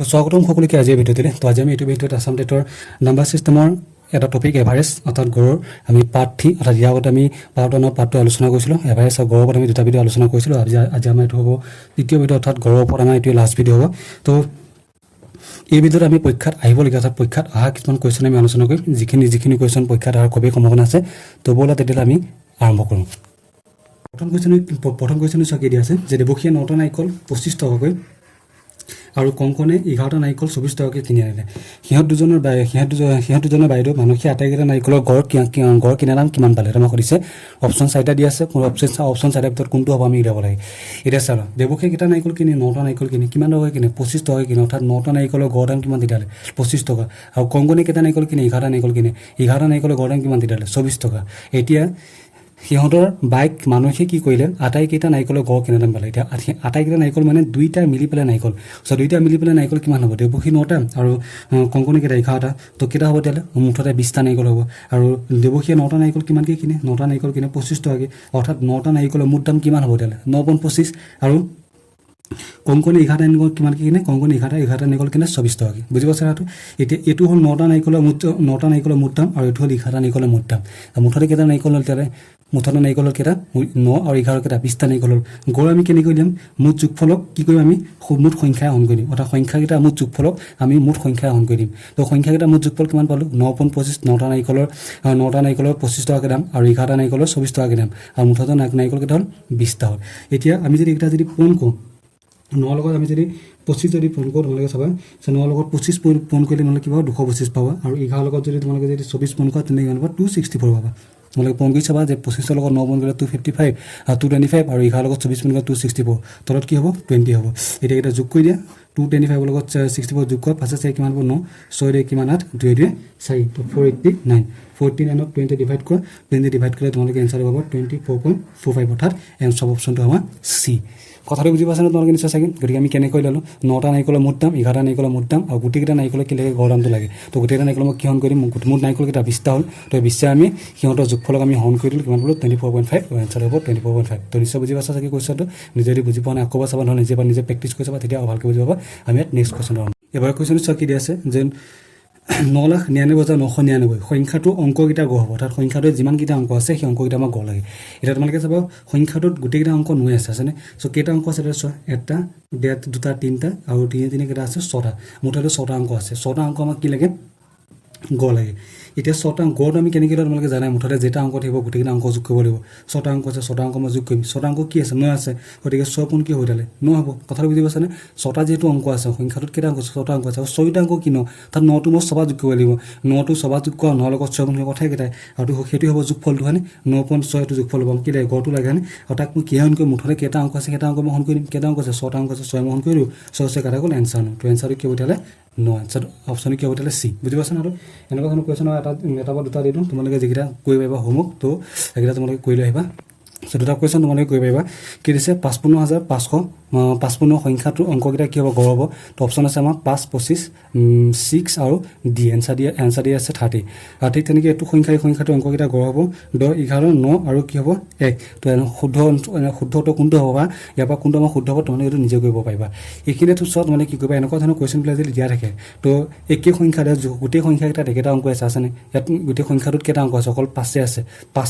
তো স্বাগতম সকলোকে আজিৰ ভিডিঅ'টোতে। তো আজি আমি এইটো ভিডিঅ'ত আসাম টেটৰ নাম্বাৰ ছিষ্টেমৰ এটা টপিক এভাৰেজ অৰ্থাৎ গড়ৰ আমি পাৰ্ট 3 অৰ্থাৎ ইয়াৰ আগতে আমি পাৰ্ট 1 পাৰ্ট 2 আলোচনা কৰিছিলোঁ। এভাৰেজ আৰু গড়ৰ ওপৰত আমি দুটা ভিডিঅ' আলোচনা কৰিছিলোঁ। আজি আমাৰ এইটো হ'ব তৃতীয় ভিডিঅ' অৰ্থাৎ গড়ৰ ওপৰত আমাৰ এইটো লাষ্ট ভিডিঅ' হ'ব। তো এই ভিডিঅ'ত আমি পৰীক্ষাত আহিবলগীয়া অৰ্থাৎ পৰীক্ষাত অহা কিছুমান কুৱেশ্যন আমি আলোচনা কৰিম। যিখিনি কুৱেশ্যন পৰীক্ষাত অহাৰ খুবেই সম্ভাৱনা আছে। তো ব'লা তেতিয়াহ'লে আমি আৰম্ভ কৰোঁ। প্ৰথম কুৱেশ্যন চোৱা কি দিয়া আছে যে দেৱকীয়ে 9টা নাৰিকল 25 টকাকৈ আৰু কংকনে 11টা নাৰিকল 24 টকাকৈ কিনি আনিলে। সিহঁত দুজনৰ বাইদেউ মানসী আটাইকেইটা নাৰিকলৰ গড় কিনা দাম কিমান পালে তোমাক সুধিছে। অপশ্যন 4টা দিয়া আছে। অপশ্যন 4টাৰ ভিতৰত কোনটো হ'ব আমি উলিয়াব লাগে। এতিয়া চাওঁ দেৱকীয়ে কেইটা নাৰিকল কিনি 9টা নাৰিকল কিনি কিমান টকাকৈ কিনে 25 টকাকৈ কিনে অৰ্থাৎ 9টা নাৰিকলৰ গড় দাম কিমান তেতিয়াহ'লে 25 টকা। আৰু কংকনে কেইটা নাৰিকল কিনে 11টা নাৰিকল কিনে 11টা নাৰিকলৰ গড় দাম কিমান তেতিয়াহ'লে 24 টকা। এতিয়া সিহঁতৰ বাইক মানুহে কি কৰিলে আটাইকেইটা নাৰিকলৰ গড় কিনা দাম পালে। এতিয়া আটাইকেইটা নাৰিকল মানে দুইটা মিলি পেলাই নাৰিকল। চ' দুইটা মিলি পেলাই নাৰিকল কিমান হ'ব দেৱকী 9টা আৰু কংকনে কেইটা 11টা। তো কেইটা হ'ব তেতিয়াহ'লে মুঠতে 20টা নাৰিকল হ'ব। আৰু দেৱকীয়ে 9টা নাৰিকল কিমানকৈ কিনে 9টা নাৰিকল কিনে 25 টকাকৈ অৰ্থাৎ 9টা নাৰিকলৰ মুঠ দাম কিমান হ'ব তেতিয়াহ'লে 9.25 আৰু কংকনে 11টা নাৰিকল কিমানকৈ কিনে কংকনে 11টা নাৰিকল কিনে 24 টকাকৈ। বুজি পাইছা না? এতিয়া এইটো হ'ল 9টা নাৰিকলৰ মুঠ দাম আৰু এইটো হ'ল 11টা নাৰিকলৰ মুঠ দাম। মুঠতে কেইটা নাৰিকল হ'ল তেতিয়াহ'লে মুঠতে নাৰিকলৰ কেইটা 9 আৰু 11 কেইটা 20টা নাৰিকল হ'ল। গড় আমি কেনেকৈ দিম মুঠ যোগফলক কি কৰিম আমি মুঠ সংখ্যাই হৰণ কৰি দিম অৰ্থাৎ সংখ্যাকেইটা মুঠ যোগফলক আমি মুঠ সংখ্যাই হৰণ কৰি দিম। তো সংখ্যাকেইটা মুঠ যোগফল কিমান পালোঁ 9.25 9টা নাৰিকলৰ 25 টকাকৈ দাম আৰু 11টা নাৰিকলৰ 24 টকাকৈ দাম আৰু মুঠতে নাৰিকল কেইটা হ'ল 20টা হ'ল। এতিয়া আমি যদি এইকেইটা যদি পূৰণ কৰোঁ 9 লগত আমি যদি 25 যদি পূৰণ কৰোঁ তোমালোকে চাবা 9 লগত 25 পূৰণ কৰিলে তোমালোকে কিবা 225 পাবা আৰু 11 লগত যদি তোমালোকে যদি 24 পূৰণ কৰা তেনেকৈ কিমান পাবা 264 পাবা। তোমালোকে পূৰণ কৰি চাবা যে 25 লগত 9 পূৰণ কৰিলে 255 আৰু 225 আৰু 11 লগত 24 পূৰণ কৰিলে 264 তলত কি হ'ব 20 হ'ব। এতিয়া এটা যোগ কৰি দিয়া 225 লগত 64 যোগ কৰা পাছত চাই কিমান হ'ব 9 6 কিমান 8 2 2 4 তো 489 49ত 20 ডিভাইড কৰা 20 ডিভাইড কৰিলে তোমালোকে এনচাৰ পাব 24.45 অৰ্থাৎ এনচাৰ অপশ্যনটো আমাৰ চি। কথাটো বুজি পাইছা নে তোমালোকে নিশ্চয় চাগে। গতিকে আমি কেনেকৈ ল'লোঁ 9টা নাৰিকলৰ মুঠ দাম 11টা নাৰিকলৰ মুঠ দাম আৰু গোটেইকেইটা নাৰিকলৰ কি লাগে গড় দামটো লাগে। তো গোটেইকেইটা নাৰিকল মই কি হৰণ কৰি দিম মুঠ নাৰিকলকেইটা 20টা হ'ল। তো 20টা আমি সিহঁতৰ যোগফলক আমি হৰণ কৰি দিলোঁ কিমান পালোঁ 24.5 এনচাৰ হ'ব 24.5। তো নিশ্চয় বুজি পাইছা চাগে কুৱেশ্যনটো। নিজে যদি বুজি পোৱা নাই আকৌ চাবা নহ'লে নিজে প্ৰেক্টিছ কৰি চাবা তেতিয়া ভালকৈ বুজি পাবা। আমি ইয়াত নেক্সট কুৱেশ্যন ল'ম। এবাৰ কুৱেশ্যনটো চোৱা কি দিয়া আছে যে 9,99,999 সংখ্যাটো অংককেইটা গড় হ'ব অৰ্থাৎ সংখ্যাটোত যিমানকেইটা অংক আছে সেই অংককেইটা আমাৰ গড় লাগে। এতিয়া তোমালোকে চাবা সংখ্যাটোত গোটেইকেইটা অংক নৈ আছেনে। চ' কেইটা অংক আছে চোৱা 1টা 1.5 2টা 3টা আৰু 3 কেইটা আছে 6টা মুঠতে 6টা অংক আছে। 6টা অংক আমাক কি লাগে গড় লাগে। এতিয়া 6টা গড়টো আমি কেনেকৈ লওঁ তোমালোকে জানাই মুঠতে যেটা অংক থাকিব গোটেইকেইটা অংক যোগ কৰিব লাগিব। 6টা অংক আছে 6টা অংক মই যোগ কৰিম। 6টা অংক কি আছে 9 আছে গতিকে 6 পোন কি হৈ থাকে 9 হ'ব। কথাটো বুজি পাইছানে। 6টা যিহেতু অংক আছে সংখ্যাটোত কেইটা অংক আছে 6টা অংক আছে আৰু 6টা অংক কি 9 তাত 9টো মই ছবাৰ যোগ কৰিব লাগিব। 9টো ছবাৰ যোগ কৰা 9 লগত 6 গুণ কথাই কেইটাই আৰু সেইটো হ'ব যোগফলটো হয়নে 9.6 এইটো যোগফল হ'ব কি লাগে গড়টো লাগে হয়নে। আৰু তাক মই কি হৰণ কৰি মুঠতে কেইটা অংক আছে কেইটা অংক মই হৰণ কৰি দিম। কেইটা অংক আছে 6টা অংক আছে 6 মই হৰণ কৰি দিওঁ 6 কাটা গ'ল এনচাৰ ন। তো এনচাৰটো কি হ'ব তেতিয়াহ'লে 9 এনচাৰ অপশ্যনটো কি হ'ব তেতিয়াহ'লে চি। বুজি পাইছা না। এনেকুৱা ধৰণৰ কুৱেশ্যন এটা বা দুটা দি দিওঁ তোমালোকে যিকেইটা কৰিব পাৰিবা হোমৱৰ্ক তো সেইকেইটা তোমালোকে কৰি লৈ আহিবা। চ' দুটা কুৱেশ্যন তোমালোকে কৰিব পাৰিবা কি দিছে 55,555 সংখ্যাটোৰ অংককেইটা কি হ'ব গড় হ'ব। তো অপশ্যন আছে আমাৰ 5 25 6 আৰু ডি এনচাৰ দিয়া আছে 30 আৰু ঠিক তেনেকৈ এইটো সংখ্যাটোৰ অংককেইটা গড় হ'ব 10 11 9 আৰু কি হ'ব 1। তো শুদ্ধটো কোনটো হ'ব বা ইয়াৰ পৰা কোনটো আমাৰ শুদ্ধ হ'ব তোমালোকে এইটো নিজে কৰিব পাৰিবা। এইখিনিতো চোৱা তোমালোকে কি কৰিবা এনেকুৱা ধৰণৰ কুৱেশ্যনবিলাক যদি দিয়া থাকে তো একেই সংখ্যা গোটেই সংখ্যাকেইটাত একেটা অংক আছেনে। ইয়াত গোটেই সংখ্যাটোত কেইটা অংক আছে অকল 5 আছে 5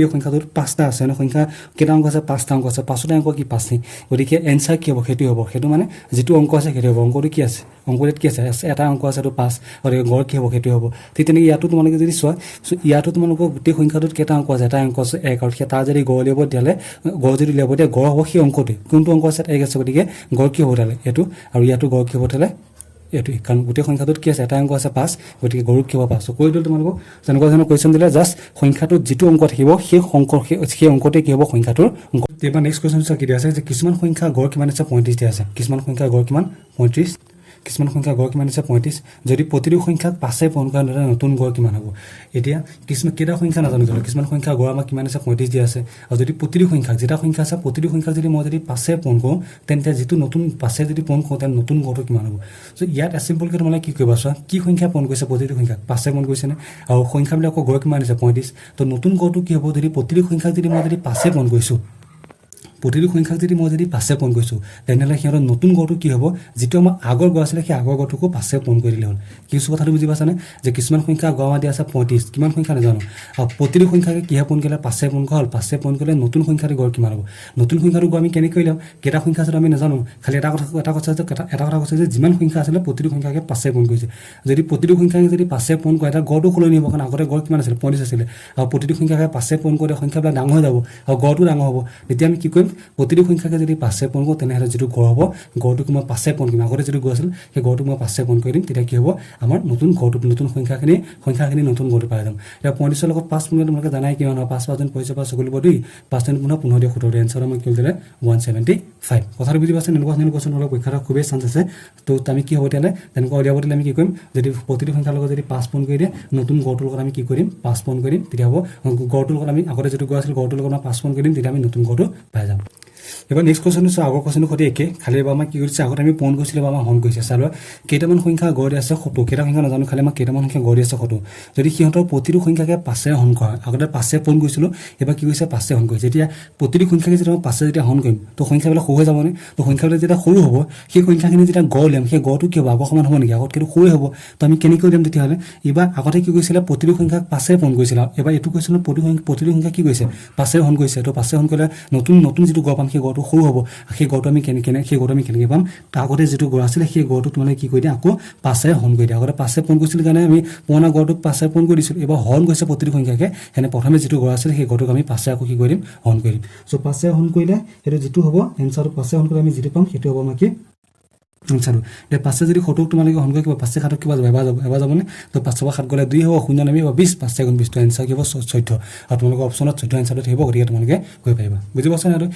এই সংখ্যাটোত 5টা আছে ন। সংখ্যা কেইটা অংক আছে 5টা অংক আছে 5টা অংক কি 5 গতিকে এনচাৰ কি হ'ব সেইটো হ'ব। সেইটো মানে যিটো অংক আছে সেইটো হ'ব। অংকটো কি আছে অংকটোত কি আছে এটা অংক আছে এইটো 5 গতিকে গড় কি হ'ব সেইটো হ'ব। ঠিক তেনেকৈ ইয়াতো তোমালোকে যদি চোৱা ইয়াতো তোমালোকৰ গোটেই সংখ্যাটোত কেইটা অংক আছে এটা অংক আছে 1 আৰু তাৰ যদি গড় উলিয়াব তেতিয়াহ'লে গড় যদি উলিয়াব তেতিয়া গড় হ'ব সেই অংকটোৱে কোনটো অংক আছে 1 আছে গতিকে গড় কি হ'ব তেতিয়াহ'লে এইটো আৰু ইয়াতো গড় কি হ'ব তেতিয়াহ'লে এইটোৱে কাৰণ গোটেই সংখ্যাটোত কি আছে এটা অংক আছে 5 গতিকে গড় কি হ'ব 5। কৈ দিলোঁ তোমালোকক তেনেকুৱা ধৰণৰ কুৱেশ্যন দিলে জাষ্ট সংখ্যাটোত যিটো অংক থাকিব সেই অংকতে কি হ'ব সংখ্যাটোৰ অংক। এবাৰ নেক্সট কুৱেশ্যন কি দিয়া আছে যে কিছুমান সংখ্যা গড় কিমান আছে 35 দিয়া আছে। কিছুমান সংখ্যা গড় কিমান 35 কিছুমান সংখ্যা গড় কিমান আছে 35 যদি প্ৰতিটো সংখ্যাক 5 পূৰণ কৰা নহ'লে নতুন গড় কিমান হ'ব। এতিয়া কিছুমান কেইটা সংখ্যা নাজানো কিছুমান সংখ্যা গড় আমাৰ কিমান আছে 35 দিয়া আছে আৰু যদি প্ৰতিটো সংখ্যাক যেটা সংখ্যা আছে প্ৰতিটো সংখ্যাক যদি মই যদি 5 পূৰণ কৰোঁ তেন্তে যিটো নতুন 5 যদি পূৰণ কৰোঁ তেন্তে নতুন গড়টো কিমান হ'ব। চ' ইয়াত চিম্পলকৈ তোমালোকে কি কৰিবা চোৱা কি সংখ্যা পূৰণ কৰিছে প্ৰতিটো সংখ্যাক 5 পূৰণ কৰিছেনে আৰু সংখ্যাবিলাকৰ গড় কিমান আছে 35। তো নতুন গড়টো কি হ'ব যদি প্ৰতিটো সংখ্যাক যদি মই যদি 5 পূৰণ কৰিছোঁ প্ৰতিটো সংখ্যাক যদি মই যদি 5 পূৰণ কৰিছোঁ তেনেহ'লে সিহঁতৰ নতুন গড়টো কি হ'ব যিটো আমাৰ আগৰ গড় আছিলে সেই আগৰ গড়টোকো 5 পূৰণ কৰি দিলে হ'ল কিছু কথাটো বুজি পাইছানে যে কিছুমান সংখ্যা গড় আমাৰ দিয়া আছে 35 কিমান সংখ্যা নাজানো আৰু প্ৰতিটো সংখ্যাকে কিহে পূৰণ কৰিলে 5 পূৰণ কৰা হ'ল 5 পূৰণ কৰিলে নতুন সংখ্যাটো গড় কিমান হ'ব নতুন সংখ্যাটো গড় আমি কেনেকৈ কৰিলাম কেইটা সংখ্যা আছে আমি নাজানো খালি এটা কথা কৈছে যে যিমান সংখ্যা আছিলে প্ৰতিটো সংখ্যাকে 5 পূৰণ কৰিছে যদি প্ৰতিটো সংখ্যাকে যদি 5 পূৰণ কৰে এটা গড়টো সলনি হ'ব কাৰণ আগতে গড় কিমান আছিল 35 আছিলে আৰু প্ৰতিটো সংখ্যাকে 5 পূৰণ কৰিলে সংখ্যাবিলাক ডাঙৰ হৈ যাব আৰু গড়টো ডাঙৰ হ'ব তেতিয়া আমি কি কৰিম প্ৰতিটো সংখ্যাকে যদি 5 পূৰণ কৰোঁ তেনেহ'লে যিটো গড় হ'ব গড়টোক মই 5 পূৰণ কৰিম আগতে যিটো গড় আছিল সেই গড়টোক মই 5 পূৰণ কৰি দিম তেতিয়া কি হ'ব আমাৰ নতুন গড়টো নতুন সংখ্যাখিনি নতুন গড়টো পাই যাম এতিয়া 35 লগত 5 পূৰণ তোমালোকে জানাই কিমান হয় 5 5 পইচা 5 চকুলিব 2 5 15 15 17 এনসাৰ মই কি দিলে 175 কথাটো বুজি পাইছে এনেকুৱা কোৱেশ্চন অলপ পৰীক্ষাত খুবেই চান্স আছে তো আমি কি হ'ব তেনে তেনেকুৱা উলিয়াব দিলে আমি কি কৰিম যদি প্ৰতিটো সংখ্যাৰ লগত যদি 5 পূৰণ কৰি দিয়ে নতুন গড়টোৰ লগত আমি কি কৰিম 5 পূৰণ কৰিম তেতিয়া হ'ব গড়টোৰ লগত আমি আগতে যিটো গড় আছিল গড়টোৰ লগত 5 পূৰণ কৰিম তেতিয়া আমি নতুন গড়টো পাই যাম এবাৰ নেক্সট কোৱেশ্চন আছে আগৰ কোৱেশ্চনৰ সৈতে একে খালি এবাৰ আমাৰ কি কৰিছে আগতে আমি পূৰণ কৰিছিলোঁ বা আমাৰ হৰণ কৰিছে চালো কেইটামান সংখ্যা গড় দি আছে 70 কেইটা সংখ্যা নাজানো খালি আমাৰ কেইটামান সংখ্যা গড় দি আছে 70 যদি সিহঁতৰ প্ৰতিটো সংখ্যাকে 5 হৰণ কৰা আগতে 5 পূৰণ কৰিছিলোঁ এবাৰ কি কৰিছে 5 হৰণ কৰিছে যেতিয়া প্ৰতিটো সংখ্যাকে যেতিয়া 5 যেতিয়া হৰণ কৰিম তো সংখ্যাবিলাক সৰু হৈ যাবনে তো সংখ্যাবিলাক যেতিয়া সৰু হ'ব সেই সংখ্যাখিনি যেতিয়া গড় লিয়াম সেই গড়টো কি হ'ব আগৰ সমান হ'ব নেকি আগত কিন্তু সৰু হ'ব তো আমি কেনেকৈ দিম তেতিয়াহ'লে এবাৰ আগতে কি কৰিছিলে প্ৰতিটো সংখ্যাক 5 পূৰণ কৰিছিল এবাৰ এইটো কৈছিল প্ৰতিটো সংখ্যা কি কৰিছে 5 হৰণ কৰিছে তো 5 হৰণ কৰিলে নতুন যিটো গড় পাম সেই গড়টো সৰু হ'ব সেই গড়টো আমি কেনেকৈ পাম আগতে যিটো গড় আছিলে সেই গড়টো তোমালোকে কি কৰি দিয়া আকৌ 5 হৰণ কৰি দিয়া আগতে 5 পূৰণ কৰিছিল কাৰণে আমি পুৰণা গড়টোক 5 পূৰণ কৰি দিছিলোঁ এবাৰ হৰণ কৰিছে প্ৰতিটো সংখ্যাকে সেনে প্ৰথমে যিটো গড় আছিলে সেই গড়টোক আমি 5 আকৌ কি কৰি দিম হৰণ কৰি দিম চ' 5 হৰণ কৰিলে সেইটো যিটো হ'ব এনচাৰটো 5 হৰণ কৰিলে আমি যিটো পাম সেইটো হ'ব আমাৰ কি এনচাৰটো এতিয়া 5 যদি 70 তোমালোকে হৰণ কৰি কিবা 5 7 কিবা এবাৰ যাবনে তো 5 7 গ'লে 2 হ'ব 0 নামি 20 5 গুণ 20 তো এনচাৰ কি হ'ব 14 আৰু তোমালোকৰ অপশ্যনত 14 এনচাৰটো থাকিব গতিকে তোমালোকে গৈ পাৰিবা বুজি পাইছা আৰু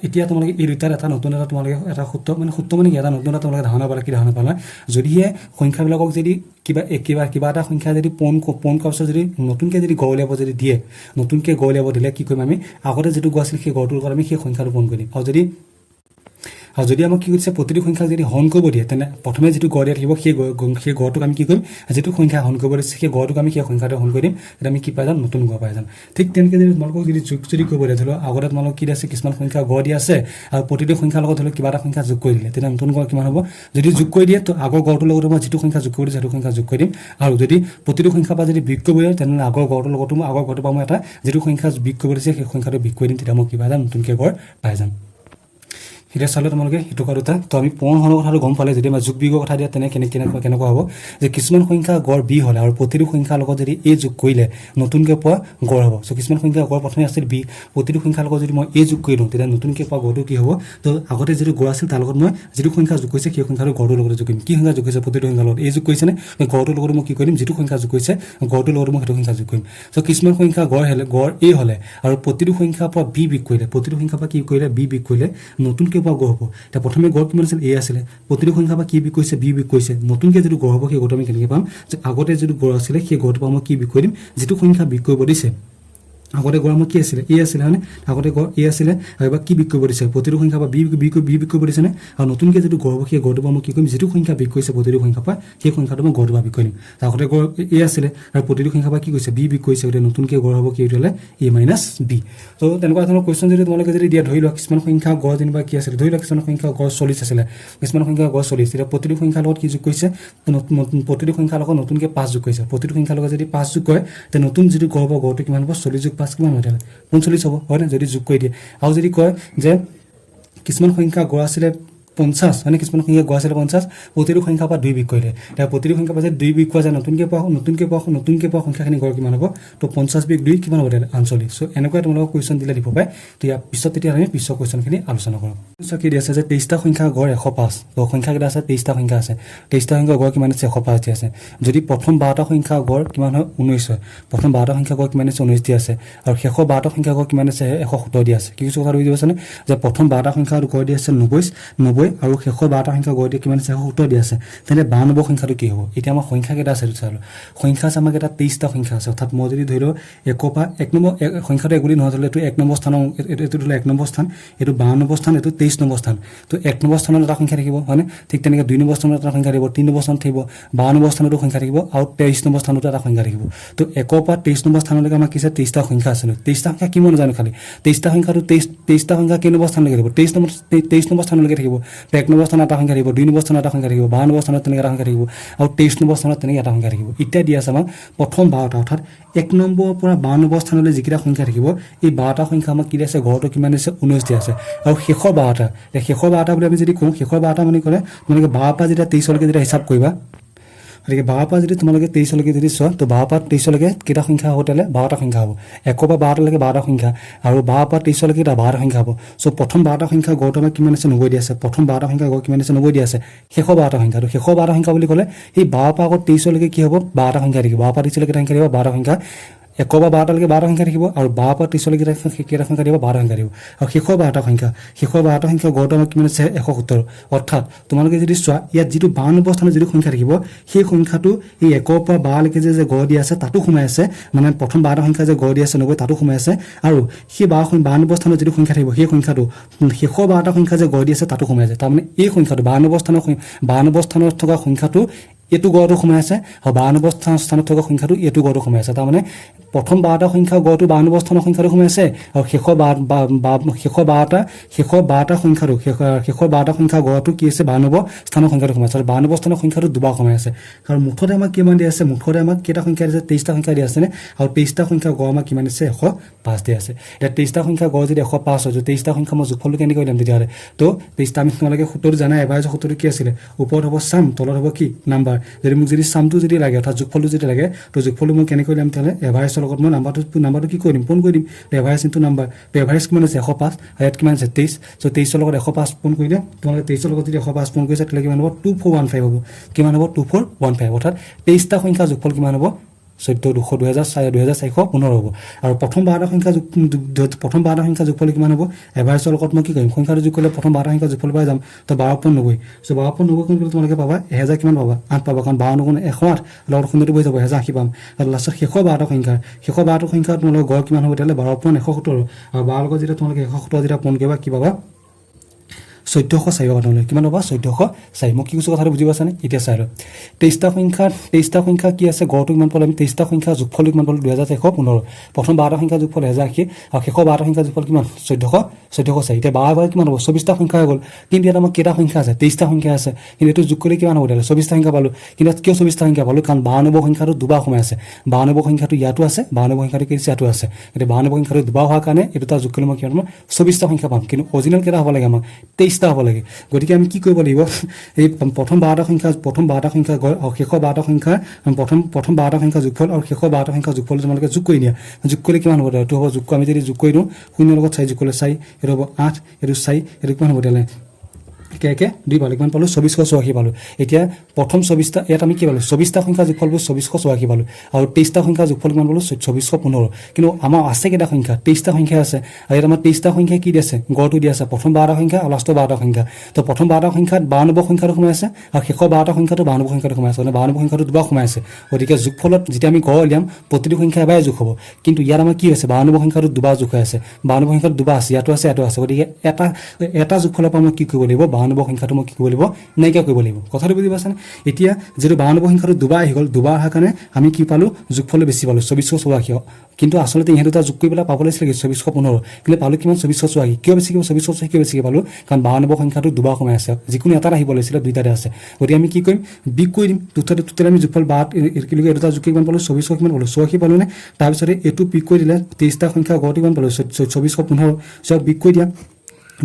এতিয়া তোমালোকে এই দুটাৰ এটা নতুন এটা তোমালোকে এটা সূত্ৰ মানে কি এটা নতুন এটা তোমালোকে ধাৰণা পালা কি ধাৰণা পালা যদিহে সংখ্যাবিলাকক যদি কিবা এটা সংখ্যা যদি পূৰণ কৰাৰ পিছত যদি নতুনকৈ যদি গড় উলিয়াব যদি দিয়ে নতুনকৈ গড় উলিয়াব দিলে কি কৰিম আমি আগতে যিটো গড় আছিল সেই গড়টোৰ লগত আমি সেই সংখ্যাটো পূৰণ কৰি দিম আৰু যদি আমাক কি কৰিছে প্ৰতিটো সংখ্যাক যদি হৰণ কৰিব দিয়ে তেনে প্ৰথমে যিটো গড় দিয়া থাকিব সেই গড়টোক আমি কি কৰিম যিটো সংখ্যা হৰণ কৰিব দিছে সেই গড়টোক আমি সেই সংখ্যাটো হৰণ কৰি দিম তেতিয়া আমি কি পাই যাম নতুন গড় পাই যাম ঠিক তেনেকৈ যদি তোমালোকক যদি যোগ যদি কৰিব দিয়ে ধৰি লওক আগতে তোমালোকক কি আছে কিছুমান সংখ্যা গড় দিয়া আছে আৰু প্ৰতিটো সংখ্যাৰ লগত ধৰি লওক কিবা এটা সংখ্যা যোগ কৰি দিলে তেতিয়া নতুন গড় কিমান হ'ব যদি যোগ কৰি দিয়ে তো আগৰ গড়টোৰ লগত মই যিটো সংখ্যা যোগ কৰি দিছোঁ সেইটো সংখ্যা যোগ কৰি দিম আৰু যদি প্ৰতিটো সংখ্যাৰ পৰা যদি বিয়োগ কৰিব দিয়ে তেনেহ'লে আগৰ গড়টোৰ লগতো মই আগৰ গড়টোৰ পৰা মই এটা যিটো সংখ্যা বিয়োগ কৰিব দিছে সেই সংখ্যাটো বিয়োগ কৰি দিম তেতিয়া মই কি পাই যাম নতুনকৈ গড় পাই যাম এতিয়া চালে তোমালোকে সেইটো দুটা তো আমি পূৰণ হোৱাৰ কথাটো গম পালে যদি মই যোগ বিয়োগৰ কথা দিয়া তেনে কেনেকুৱা হ'ব যে কিছুমান সংখ্যা গড় বি হ'লে আৰু প্ৰতিটো সংখ্যাৰ লগত যদি এ যোগ কৰিলে নতুনকৈ পোৱা গড় হ'ব চ' কিছুমান সংখ্যা গড় প্ৰথমে আছিল বি প্ৰতিটো সংখ্যাৰ লগত যদি মই এ যোগ কৰি দিওঁ তেতিয়া নতুনকৈ পোৱা গড়টো কি হ'ব তো আগতে যিটো গড় আছিল তাৰ লগত মই যিটো সংখ্যা যোগ কৰিছে সেই সংখ্যাটো গড়টোৰ লগত যোগ কৰিম কি সংখ্যা যোগ কৰিছে প্ৰতিটো সংখ্যাৰ লগত এ যোগ কৰিছেনে গড়টোৰ লগত মই কি কৰিম যিটো সংখ্যা যোগ কৰিছে গড়টোৰ লগত মই সেইটো সংখ্যা যোগ কৰিম চ' কিছুমান সংখ্যা গড় এ হ'লে আৰু প্ৰতিটো সংখ্যাৰ পৰা বি বিয়োগ কৰিলে প্ৰতিটো সংখ্যাৰ পৰা কি কৰিলে বি বিয়োগ কৰিলে নতুনকৈ পোৱা গড় হ'ব প্ৰথমে গড় কিমান আছিল এ আছিলে প্ৰতিটো সংখ্যাৰ পৰা কি বিয়োগ কৰিছে বি বিয়োগ কৰিছে নতুনকৈ যিটো গড় হ'ব সেই গড়টো আমি কেনেকৈ পাম যে আগতে যিটো গড় আছিলে সেই গড়টোৰ পৰা মই কি বিয়োগ কৰি দিম যিটো সংখ্যা বিয়োগ কৰিব দিছে আগতে গড় আমাৰ কি আছিলে এ আছিলে হয়নে আগতে গড় এ আছিলে আৰু এবাৰ কি বিয়োগ কৰিব দিছে প্ৰতিটো সংখ্যাৰ পৰা বি বিয়োগ কৰিব দিছেনে আৰু নতুনকৈ যিটো গড় হ'ব সেই গড়টোৰ পৰা মই কি কৰিম যিটো সংখ্যা বিয়োগ কৰিছে প্ৰতিটো সংখ্যাৰ পৰা সেই সংখ্যাটো মই গড়টোৰ পৰা বিয়োগ কৰিম আগতে গড় এ আছিলে আৰু প্ৰতিটো সংখ্যাৰ পৰা কি কৰিছে বি বিয়োগ কৰিছে গতিকে নতুনকৈ গড় হ'ব কি হ'লে এ মাইনাছ বি তো তেনেকুৱা ধৰণৰ কুৱেশ্যন যদি তোমালোকে যদি দিয়া ধৰি লোৱা কিছুমান সংখ্যা গড় যেনিবা কি আছিলে ধৰি লোৱা কিছুমান সংখ্যা গড় 40 আছিলে কিছুমান সংখ্যা গড় 40 তেতিয়া প্ৰতিটো সংখ্যাৰ লগত কি যোগ কৰিছে প্ৰতিটো সংখ্যাৰ লগত নতুনকৈ 5 যোগ কৰিছে প্ৰতিটো সংখ্যাৰ লগত যদি 5 যোগ কৰে তেতিয়া নতুন যিটো গড় হ'ব গড়টো কিমান হ'ব 40 যোগ 5 কিমান হয় 39 হ'ব হয়নে যদি যোগ কৰি দিয়ে আৰু যদি কয় যে কিছুমান সংখ্যা গড় আছিলে 50 মানে কিছুমান সংখ্যা গড় আছিলে 50 প্ৰতিটো সংখ্যাৰ পৰা 2 বিয়োগ কৰিলে তাৰ প্ৰতিটো সংখ্যাৰ পৰা 2 বিয়োগ কৰা যায় নতুনকৈ পোৱা সংখ্যাখিনি গড় কিমান হ'ব তো 50 বিয়োগ 2 কিমান হ'ব 39 চ' এনেকুৱা তোমালোকক কুৱেশ্যন দিলে দিব পাৰে তো ইয়াৰ পিছত তেতিয়া আমি পিছৰ কুৱেশ্যনখিনি আলোচনা কৰিম চ' কি দি আছে যে 23টা সংখ্যা গড় 105 তো সংখ্যাকেইটা আছে 23টা সংখ্যা আছে 23টা সংখ্যা গড় কিমান আছে 105 দি আছে যদি প্ৰথম 12টা সংখ্যা গড় কিমান হয় 19 হয় প্ৰথম 12টা সংখ্যা গড় কিমান আছে 19 দি আছে আৰু শেষৰ 12টা সংখ্যা গড় কিমান আছে 170 দি আছে কি কিছু কথা বুজি পাইছানে যে প্ৰথম 12টা সংখ্যা গড় দি আছে 90 92 আৰু শেষৰ 12টা সংখ্যা গড় দিয়ে কিমান আছে 170 দিয়া আছে তেনে 92 সংখ্যাটো কি হ'ব এতিয়া আমাৰ সংখ্যা কেইটা আছে চালো সংখ্যা আছে আমাৰ কেইটা 23টা সংখ্যা আছে অৰ্থাৎ মই যদি ধৰি লও 1 পৰা 1 নম্বৰ সংখ্যাটো এগুলি নহয় হলে এটো 1 নম্বৰ স্থান এটো হলো 1 নম্বৰ স্থান এটো 52 নম্বৰ স্থান এটো 23 নম্বৰ স্থান তো 1 নম্বৰ স্থানত এটা সংখ্যা থাকিব মানে ঠিক তেনেকৈ 2 নম্বৰ স্থানত এটা সংখ্যা থাকিব 3 নম্বৰ স্থানত থাকিব 52 নম্বৰ স্থানতো সংখ্যা থাকিব আৰু 23 নম্বৰ স্থানত এটা সংখ্যা থাকিব তো 1 পৰা 23 নম্বৰ স্থানলৈকে আমাৰ কিছে 23টা সংখ্যা আছে 23টা সংখ্যা কি মন জানো খালি 23টা সংখ্যাটো 23টা সংখ্যা কি নম্বৰ স্থানলৈকে থাকিব 23 নম্বৰ স্থানলৈকে থাকিব 1 নম্বৰ স্থানত এটা সংখ্যা থাকিব 2 নম্বৰ স্থানত এটা সংখ্যা থাকিব 52 নম্বৰ স্থানত তেনেকৈ এটা সংখ্যা থাকিব আৰু 23 নম্বৰ স্থানত তেনেকৈ এটা সংখ্যা থাকিব ইত্যাদি দিয়া আছে আমাৰ প্ৰথম 12টা অৰ্থাৎ 1 নম্বৰ পৰা 52 নম্বৰ স্থানলৈ যিকেইটা সংখ্যা থাকিব এই 12টা সংখ্যা আমাৰ কি আছে গড়টো কিমান আছে 19 দিয়া আছে আৰু শেষৰ 12টা বুলি আমি যদি কওঁ শেষৰ 12টা মানে ক'লে তোমালোকে 12 পৰা যেতিয়া 23 লৈকে যেতিয়া হিচাপ কৰিবা গতিকে 12 পৰা যদি তোমালোকে 23 লৈকে যদি চোৱা তো 12 পৰা 23 লৈকে কেইটা সংখ্যা হ'ব তেলে 12টা সংখ্যা হ'ব 1 পৰা 12 লৈকে 12টা সংখ্যা আৰু 12 পৰা 23 লৈকে 12টা সংখ্যা হ'ব সো প্ৰথম 12টা সংখ্যা গড়টো আমাৰ কিমান আছে 90 দিয়া আছে প্ৰথম 12টা সংখ্যা গড় কিমান আছে 90 দিয়া আছে শেষৰ 12টা সংখ্যা তো শেষৰ 12টা সংখ্যা বুলি ক'লে এই 12 পৰা 23 লৈকে কি হ'ব 12টা সংখ্যা থাকিব 12 পৰা 23 লৈকে সংখ্যা থাকিব 12টা সংখ্যা 1 পৰা 12টা লৈকে 12টা সংখ্যা থাকিব আৰু 12 পৰা 30 লৈকে কেইটা সংখ্যা থাকিব 12টা সংখ্যা থাকিব আৰু শেষৰ 12টা সংখ্যা গড়টো আমাৰ কিমান আছে 170 অৰ্থাৎ তোমালোকে যদি চোৱা ইয়াত যিটো 52 নম্বৰ স্থানত যিটো সংখ্যা থাকিব সেই সংখ্যাটো এই 1 পৰা 12 লৈকে যে গড় দিয়া আছে তাতো সোমাই আছে মানে প্ৰথম 12টা সংখ্যা যে গড় দিয়া আছে 90 তাতো সোমাই আছে আৰু সেই 52 নম্বৰ স্থানত যিটো সংখ্যা থাকিব সেই সংখ্যাটো শেষৰ 12টা সংখ্যা যে গড় দিয়া আছে তাতো সোমাই আছে তাৰ মানে এই সংখ্যাটো 52 নম্বৰ স্থানত থকা সংখ্যাটো এটো গড়টো সোমাই আছে আৰু 52 নম্বৰ স্থানত থকা সংখ্যাটো এটো গড়টো সোমাই আছে তাৰ মানে প্ৰথম 12টা সংখ্যা গড়টো 52 নম্বৰ স্থানৰ সংখ্যাটো সোমাই আছে আৰু শেষৰ 12টা সংখ্যা গড়টো কি আছে 52 নম্বৰ স্থানৰ সংখ্যাটো সোমাই আছে আৰু 52 নম্বৰ স্থানৰ সংখ্যাটো দুবাৰ সোমাই আছে কাৰণ মুঠতে আমাক কিমান দিয়া আছে মুঠতে আমাক কেইটা সংখ্যা আছে 23টা সংখ্যা দিয়া আছে নে আৰু 23টা সংখ্যা গড় আমাক কিমান আছে 105 দিয়া আছে এটা 23টা সংখ্যা গড় যদি 105 হয় 23টা সংখ্যা মই যোগফলটো কেনেকৈ কৰিম তেতিয়াহ'লে তো 23টা আমি তোমালোকে সূত্ৰটো জানাই এভাৰেজ সূত্ৰটো কি আছিল ওপৰত হ'ব সাম তলত হ'ব কি নাম্বাৰ যদি মোক যদি সামটো যদি লাগে অৰ্থাৎ যোগফলটো যদি লাগে তো যোগফলটো মই কেনেকৈ কৰিম তেতিয়াহ'লে এভাৰেজৰ লগত মই নাম্বাৰটো কি কৰিম পোন কৰি দিম এভাৰেজ ইনটু নাম্বাৰ তো এভাৰেজ কিমান আছে 105 আৰু ইয়াত কিমান আছে 23 সো 23 ৰ লগত 105 পোন কৰিলে তোমালোকে 23 ৰ লগত যদি 105 পোন কৰিছা তেতিয়াহ'লে কিমান হ'ব 2415 হ'ব কিমান হ'ব 2415 অৰ্থাৎ 23টা সংখ্যা যোগফল কিমান হ'ব 14200 হ'ব আৰু প্ৰথম 12টা সংখ্যা যোগফল কিমান হ'ব এভাৰেজৰ লগত মই কি কৰিম সংখ্যাটো যোগ কৰিলে প্ৰথম 12টা সংখ্যা যোগফল পাই যাম তো 1290 সো 1290 কোন কৰিলে তোমালোকে পাবা 1000 কিমান পাবা 8 পাবা কাৰণ 52 108 লগত শূন্যটো বহি যাব 1080 পাম আৰু লাষ্টত শেষৰ 12টা সংখ্যা তোমালোকৰ গড় কিমান হ'ব তেতিয়াহ'লে 12.170 আৰু 12 লগত যেতিয়া তোমালোকে 170 যেতিয়া পূৰণ কৰিবা কি পাবা 1404 পাবা তোমালোকে কিমান পাবা 1404 মই কি কৈছো কথাটো বুজি পাইছানে এতিয়া চাই লও 23টা সংখ্যা কি আছে গড়টো কিমান পালে আমি 23টা সংখ্যা যোগফল কিমান পালো 2115 প্ৰথম 12টা সংখ্যা যোগফল 1080 আৰু শেষৰ 12টা সংখ্যা যোগফল কিমান 1404 এতিয়া 12 কিমান হ'ব 24টা সংখ্যা হৈ গ'ল কিন্তু ইয়াত আমাৰ কেইটা সংখ্যা আছে 23টা সংখ্যা আছে কিন্তু এটো যোগ কৰি কিমান হ'ব তেতিয়াহ'লে 24টা সংখ্যা পালো কিন্তু কিয় 24টা সংখ্যা পালো কাৰণ 52 নম্বৰ সংখ্যাটো দুবাৰ সোমাই আছে 52 নম্বৰ সংখ্যাটো ইয়াতো আছে 52 নম্বৰ সংখ্যাটো কি ইয়াতো আছে এতিয়া 52 নম্বৰ সংখ্যাটো দুবাৰ হোৱাৰ কাৰণে এটো যোগ কৰিলে মই কিমান পাম 24টা সংখ্যা পাম কিন্তু অৰিজিনাল কেইটা হ'ব লাগে আমাক 23টা হ'ব লাগে গতিকে আমি কি কৰিব লাগিব এই প্ৰথম 12টা সংখ্যা গড় আৰু শেষৰ 12টা সংখ্যা প্ৰথম 12টা সংখ্যা যোগফল আৰু শেষৰ 12টা সংখ্যা যোগফল তোমালোকে যোগ কৰি নিয়া যোগ কৰিলে কিমান হ'ব এইটো হ'ব যোগ আমি যদি যোগ কৰি দিওঁ 0 লগত 4 যোগ কৰিলে 4 এটো হ'ব 8 এটো 4 এটো কিমান হ'ব তেলে একে দুই পালো কিমান পালো 2484 পালো এতিয়া প্ৰথম 24টা ইয়াত আমি কি পালো 24টা সংখ্যা যোগফল 2484 পালো আৰু 23টা সংখ্যা যোগফল কিমান পালো 2415 কিন্তু আমাৰ আছে কেইটা সংখ্যা 23টা সংখ্যা আছে আৰু ইয়াত আমাৰ 23টা সংখ্যা কি দিছে গড়টো দি আছে প্ৰথম 12টা সংখ্যা আৰু লাষ্টৰ 12টা সংখ্যা তো প্ৰথম 12টা সংখ্যাত 52 নম্বৰ সংখ্যাটো সোমাই আছে আৰু শেষৰ 12টা সংখ্যাটো 52 নম্বৰ সংখ্যাটো সোমাই আছে মানে 52 নম্বৰ সংখ্যাটো দুবাৰ সোমাই আছে গতিকে যোগফলত যেতিয়া আমি গড় উলিয়াম প্ৰতিটো সংখ্যা এবাৰে যোগ হ'ব কিন্তু ইয়াত আমাৰ কি আছে 52 নম্বৰ সংখ্যাটো দুবাৰ যোগ হৈ আছে 52 নম্বৰ সংখ্যাটো দুবাৰ আছে ইয়াতো আছে গতিকে এটা যোগফলৰ পৰা মই কি কৰিব লাগিব 52 নম্বৰ সংখ্যাটো মই কি কৰিব লাগিব নাইকিয়া কৰিব লাগিব কথাটো বুজি পাইছানে এতিয়া যেটো 52 নম্বৰ সংখ্যাটো দুবাৰ আহি গ'ল দুবাৰ অহাৰ কাৰণে আমি কি পালো যোগফল বেছি পালো 2484 কিন্তু আসলতে ইহে দুটা যোগ কৰি পেলাই পাবলৈ আছিল 2415 কিন্তু পালো কিমান 2484 কিয় বেছি 2484 কিয় বেছি পালো কাৰণ 52 নম্বৰ সংখ্যাটো দুবাৰ সোমাই আছে যিকোনো এটা আহিব লাগিছিল দুইটাতে আছে গতিকে আমি কি কৰিম বিগ কৰি দিম টোটেল আমি যোগফল 12 কিলোকে এটা যোগ কিমান পালো 2400 কিমান পালো 84 পালো নে তাৰ পিছতে এটো পিক কৰি দিলে 23টা সংখ্যা গড়টো কিমান পালো 2415 সব বিগ কৰি দিয়া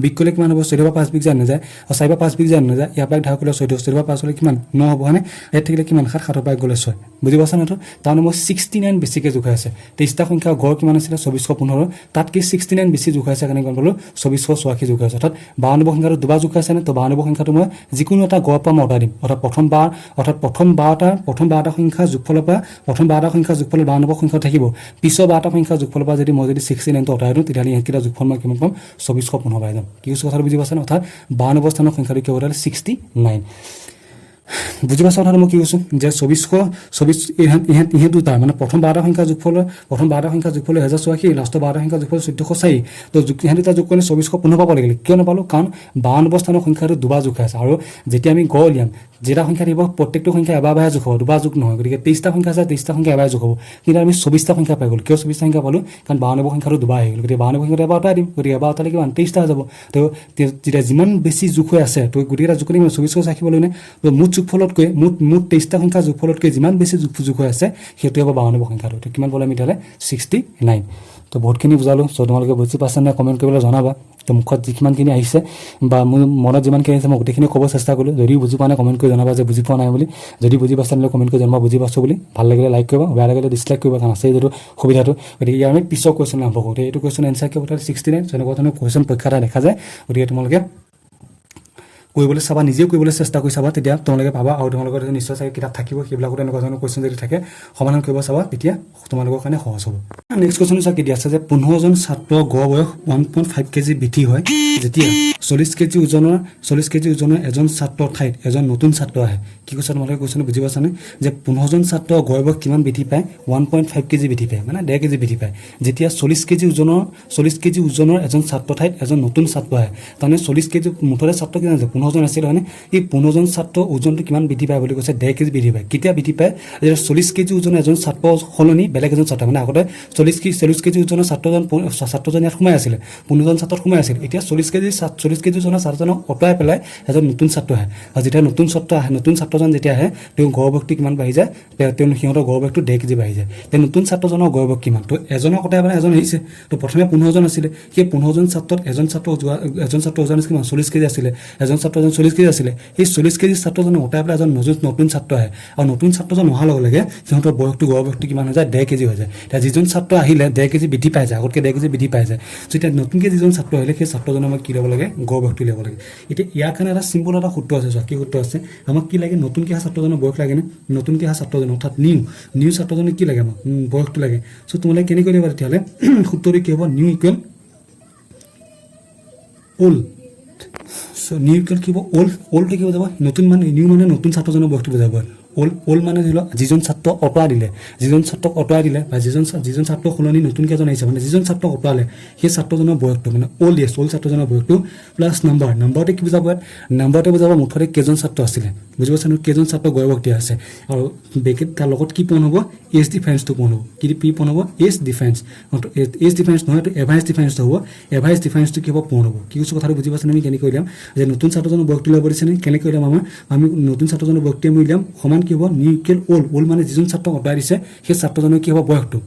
বিগ কৰিলে কিমান হ'ব 14 বা 5 বিগ যায় নাযায় আৰু 4 বা 5 বিগ যায় নাযায় ইয়াৰ পৰা ঢাক কৰিলে 14 বা 5 হ'লে কিমান 9 হ'ব হয়নে ইয়াত থাকিলে কিমান 7 পৰা গ'লে 6 বুজি পাইছা না তো তাৰ নম্বৰ 69 বেছিকে যোগ হৈ আছে 23টা সংখ্যা গড় কিমান আছিল 2415 তাত কি 69 বেছি যোগ হৈ আছে কাৰণে কোন পালো 2484 যোগ হৈ আছে অৰ্থাৎ 52 নম্বৰ সংখ্যাটো দুবাৰ যোগ হৈ আছে না তো 52 নম্বৰ সংখ্যাটো মই যিকোনো এটা গড় পৰা মই অৰ্ডাৰ দিম অৰ্থাৎ প্ৰথম 12টা সংখ্যা যোগফলৰ পৰা প্ৰথম 12টা সংখ্যা যোগফলৰ 52 নম্বৰ সংখ্যা থাকিব পিছৰ 12টা সংখ্যা যোগফলৰ পৰা যদি মই যদি 69 টো অৰ্ডাৰ দিওঁ তেতিয়াহ'লে ইহঁতকেইটা যোগফল মই কিমান পাম 2415 পাই যাম যাম কি কৈছোঁ কথাটো বুজি পাইছা অৰ্থাৎ 52 নম্বৰ স্থানৰ সংখ্যাটো কি হ'ব তাহলে 69 বুজি পাইছা কথাটো মই কি কৈছোঁ যে 2424 ইহে দুটা মানে প্ৰথম 12টা সংখ্যা যোগফল 1084 লাষ্টৰ 12টা সংখ্যা যোগফল 1404 তো ইহে দুটা যোগ কৰিলে 2415 পাব লাগিল কিয় নাপালো কাৰণ 52 নম্বৰ স্থানৰ সংখ্যাটো দুবাৰ যোগ আছে আৰু যেতিয়া আমি গ উলিয়াম যেটা সংখ্যা দিব প্ৰত্যেকটো সংখ্যা এবাৰ এবাৰ যোগ হ'ব দুবাৰ যোগ নহয় গতিকে 23টা সংখ্যা আছে 23টা সংখ্যা এবাৰ যোগ হ'ব কিন্তু আমি 24টা সংখ্যা পাই গ'ল কিয় 24টা সংখ্যা পালো কাৰণ 52 নম্বৰ সংখ্যাটো দুবাৰ আহিল গতিকে 52 নম্বৰ সংখ্যাটো এবাৰ উঠাই দিম গতিকে এবাৰ উঠালে কিমান 23টা হৈ যাব তো যেতিয়া যিমান বেছি যোগ হৈ আছে তো গোটেইটা যোগ কৰি 24 ৰাখিবলৈ নে তো মুঠ যোগফলতকৈ মুঠ 23টা সংখ্যা যোগফলতকৈ যিমান বেছি যোগ হৈ আছে সেইটো হ'ব 52 নম্বৰ সংখ্যাটো তো কিমান পালে আমি তালে 69 তো বহুতখিনি বুজালো সো তোমালোকে বুজি পাইছা নে কমেন্ট কৰিবলৈ জনাবা তো মুখত যিমানখিনি আহিছে বা মোৰ মনত যিমানখিনি আহিছে মই গোটেইখিনি ক'ব চেষ্টা কৰিলোঁ যদি বুজি পোৱা নাই কমেন্ট কৰি জনাবা যে বুজি পোৱা নাই বুলি যদি বুজি পাইছা তেনে কমেন্ট কৰি জনাবা বুজি পাইছো বুলি ভাল লাগিলে লাইক কৰিবা বেয়া লাগিলে ডিসলাইক কৰিবা কাৰণ আছে যেটো সুবিধাটো গতিকে ইয়াৰ আমি পিছৰ কুৱেশ্যন আৰম্ভ কৰোঁ এইটো কুৱেশ্যন এনসাৰ কি হ'ব 69 যেনেকুৱা ধৰণৰ কুৱেশ্যন পৰীক্ষাটা দেখা যায় গতিকে তোমালোকে কৰিবলৈ চাবা নিজে কৰিবলৈ চেষ্টা কৰি চাবা তেতিয়া তোমালোকে পাবা আৰু তোমালোকৰ নিশ্চয় চাগে কিতাপ থাকিব সেইবিলাকত এনেকুৱা ধৰণৰ কুৱেশ্যন যদি থাকে সমাধান কৰিব চাবা তেতিয়া তোমালোকৰ কাৰণে সহজ হ'ব নেক্সট কুৱেশ্যন চাকি দিয়া আছে যে 15 জন ছাত্ৰ গড় বয়স 1.5 কেজি বৃদ্ধি হয় যেতিয়া 40 কেজি ওজনৰ এজন ছাত্ৰৰ ঠাইত এজন নতুন ছাত্ৰ আহে কি কৈছে তোমালোকে কুৱেশ্যন বুজি পাইছানে যে 15 জন ছাত্ৰ গড় বয়স কিমান বৃদ্ধি পায় 1.5 কেজি বৃদ্ধি পায় মানে 1.5 কেজি বৃদ্ধি পায় যেতিয়া 40 কেজি ওজনৰ এজন ছাত্ৰৰ ঠাইত এজন নতুন ছাত্ৰ আহে তাৰমানে 40 কেজি মুঠতে ছাত্ৰ কিমান আছে 15 জন আছিল হয়নে এই 15 জন ছাত্ৰ ওজনটো কিমান বৃদ্ধি পায় বুলি কৈছে 1.5 কেজি বৃদ্ধি পায় কেতিয়া বৃদ্ধি পায় যেতিয়া 40 কেজি ওজনৰ এজন ছাত্ৰ সলনি বেলেগ এজন ছাত্ৰ মানে আগতে 40 কেজি ওজনৰ ছাত্ৰজন ইয়াত সোমাই আছিল 15 জন ছাত্ৰত সোমাই আছিল এতিয়া 40 কেজি ওজনৰ ছাত্ৰজনক অটৰাই পেলাই এজন নতুন ছাত্ৰ আহে আৰু যেতিয়া নতুন ছাত্ৰজন যেতিয়া আহে তেওঁ গড় বয়সটো কিমান বাঢ়ি যায় তেওঁ সিহঁতৰ গড় বয়সটো 1.5 কেজি বাঢ়ি যায় তে নতুন ছাত্ৰজনৰ গড় বয়স কিমান তো এজনক অটৰাই পেলাই এজন আহিছে তো প্ৰথমে 15 জন আছিল সেই 15 জন ছাত্ৰত এজন ছাত্ৰ ওজন কিমান 40 কেজি আছিল এজন ছাত্ৰজন 40 কেজি আছিল এই 40 কেজি ছাত্ৰজনক অটৰাই পেলাই এজন নতুন ছাত্ৰ আহে আৰু নতুন ছাত্ৰজন অহাৰ লগে লগে সিহঁতৰ বয়সটো গড় বয়সটো কিমান হৈ যায় 1.5 কেজি হৈ যায় এতিয়া যিজন ছাত্ৰ আহিলে 1.5 কেজি বৃদ্ধি পাই যায় আগতকৈ 1.5 কেজি বৃদ্ধি পাই যায় যেতিয়া নতুনকৈ যিজন ছাত্ৰ আহিলে সেই ছাত্ৰজনৰ আমাক কি ল'ব লাগে গড় বয়সটো ল'ব লাগে এতিয়া ইয়াৰ কাৰণে এটা চিম্পল এটা সূত্ৰ আছে কি সূত্ৰ আছে আমাক কি লাগে নতুনকৈ ছাত্ৰজনৰ বয়স লাগে নে নতুনকৈ ছাত্ৰজন অৰ্থাৎ নিউ ছাত্ৰজনক কি লাগে আমাক বয়সটো লাগে সো তোমালোকে কেনেকৈ দিবা তেতিয়াহ'লে সূত্ৰটো কি হ'ব new equal old so new equal কি হ'ব ওল্ডটো কি বুজাব নতুন মানে নিউ মানে নতুন ছাত্ৰজনৰ বয়সটো বুজাব ওল্ড মানে ধৰি লওক যিজন ছাত্ৰক অটৰাই দিলে বা যিজন ছাত্ৰ সলনি নতুনকৈ এজন আহিছে মানে যিজন ছাত্ৰক অটৰালে সেই ছাত্ৰজনৰ বয়সটো মানে ওল্ড ছাত্ৰজনৰ বয়সটো প্লাছ নাম্বাৰটো কি বুজাব নাম্বাৰটো বুজাব মুঠতে কেইজন ছাত্ৰ আছিলে বুজি পাইছা কেইজন ছাত্ৰ গড় বয়স দিয়া আছে আৰু বেকেট তাৰ লগত কি পূৰণ হ'ব এজ ডিফাৰেঞ্চটো পূৰণ হ'ব কি পূৰণ হ'ব এজ ডিফাৰেঞ্চ নহয় এইটো এভাৰেজ ডিফাৰেঞ্চটো হ'ব এভাৰেজ ডিফাৰেঞ্চটো কি হ'ব পূৰণ হ'ব কি কৈছোঁ কথাটো বুজি পাইছা আমি কেনেকৈ উলিয়াম যে নতুন ছাত্ৰজনৰ বয়সটো ল'ব দিছে নে কেনেকৈ উলিয়াম আমি নতুন ছাত্ৰজনৰ বয়সটো আমি উলিয়াম সমান কি হ'ব নিউ ইকুৱেল ওল্ড মানে যিজন ছাত্ৰক অটৰাই দিছে সেই ছাত্ৰজনৰ কি হ'ব বয়সটো